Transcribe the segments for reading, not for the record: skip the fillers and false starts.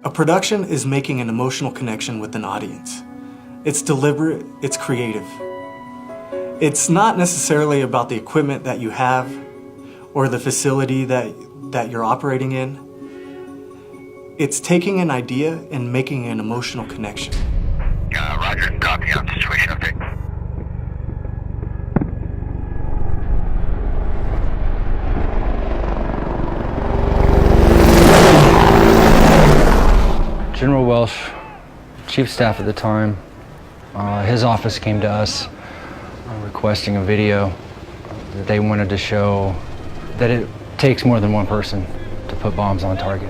A production is making an emotional connection with an audience. It's deliberate, it's creative. It's not necessarily about the equipment that you have or the facility that you're operating in. It's taking an idea and making an emotional connection. Roger, copy on situation update. General Welsh, Chief Staff at the time, his office came to us requesting a video that they wanted to show that it takes more than one person to put bombs on target.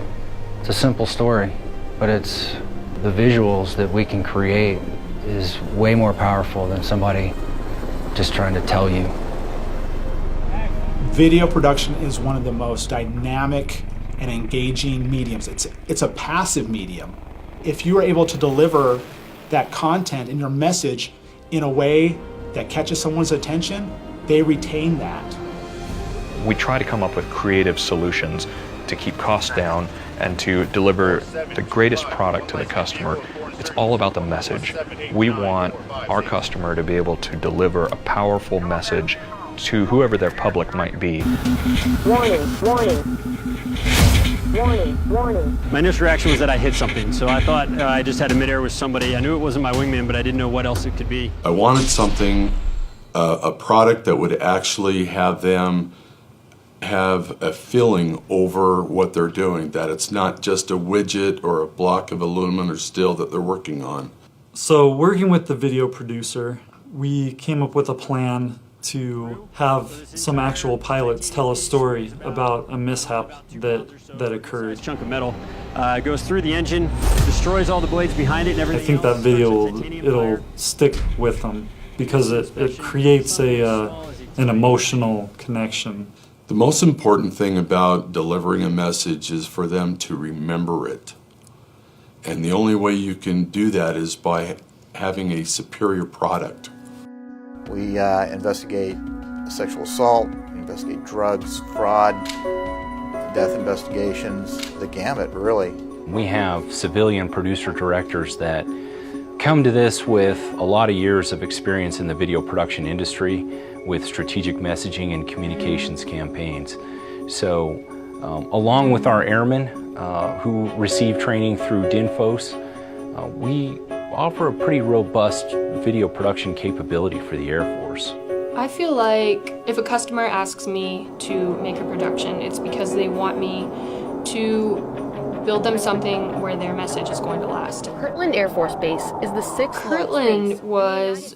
It's a simple story, but it's the visuals that we can create is way more powerful than somebody just trying to tell you. Video production is one of the most dynamic and engaging mediums. It's a passive medium. If you are able to deliver that content and your message in a way that catches someone's attention, they retain that. We try to come up with creative solutions to keep costs down and to deliver the greatest product to the customer. It's all about the message. We want our customer to be able to deliver a powerful message to whoever their public might be. Warning, warning. Warning, warning. My initial reaction was that I hit something, so I thought I just had a midair with somebody. I knew it wasn't my wingman, but I didn't know what else it could be. I wanted something, a product that would actually have them have a feeling over what they're doing, that it's not just a widget or a block of aluminum or steel that they're working on. So working with the video producer, we came up with a plan to have some actual pilots tell a story about a mishap that occurred. This chunk of metal goes through the engine, destroys all the blades behind it and everything. I think that video, it'll stick with them because it creates an emotional connection. The most important thing about delivering a message is for them to remember it. And the only way you can do that is by having a superior product. We investigate sexual assault, we investigate drugs, fraud, death investigations, the gamut, really. We have civilian producer directors that come to this with a lot of years of experience in the video production industry with strategic messaging and communications campaigns. So along with our airmen who receive training through DINFOS, we offer a pretty robust video production capability for the Air Force. I feel like if a customer asks me to make a production, it's because they want me to build them something where their message is going to last. Kirtland Air Force Base is the 6th Kirtland was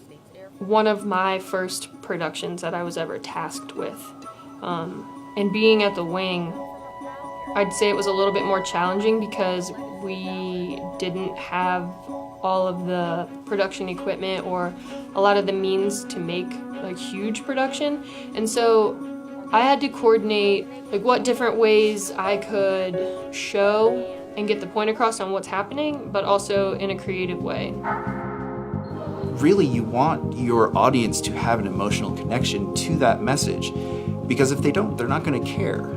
one of my first productions that I was ever tasked with. And being at the wing, I'd say it was a little bit more challenging because we didn't have all of the production equipment or a lot of the means to make like huge production. And so I had to coordinate like what different ways I could show and get the point across on what's happening, but also in a creative way. Really, you want your audience to have an emotional connection to that message, because if they don't, they're not going to care.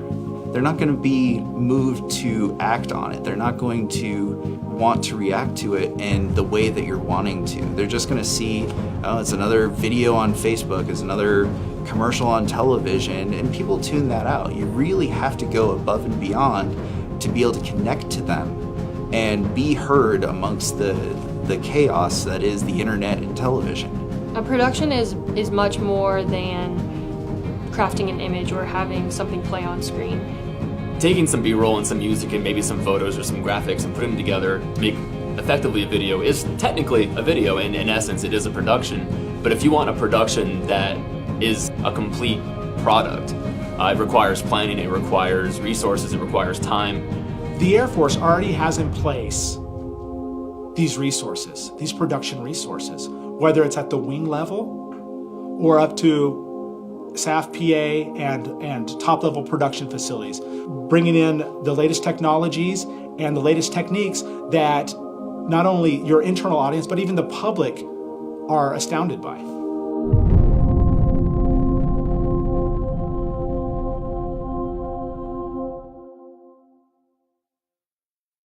They're not going to be moved to act on it. They're not going to want to react to it in the way that you're wanting to. They're just going to see, oh, it's another video on Facebook, it's another commercial on television, and people tune that out. You really have to go above and beyond to be able to connect to them and be heard amongst the chaos that is the internet and television. A production is much more than crafting an image or having something play on screen. Taking some B-roll and some music and maybe some photos or some graphics and putting them together, make effectively a video is technically a video, and in essence it is a production. But if you want a production that is a complete product, it requires planning, it requires resources, it requires time. The Air Force already has in place these resources, these production resources, whether it's at the wing level or up to SAF PA and top-level production facilities, bringing in the latest technologies and the latest techniques that not only your internal audience, but even the public are astounded by.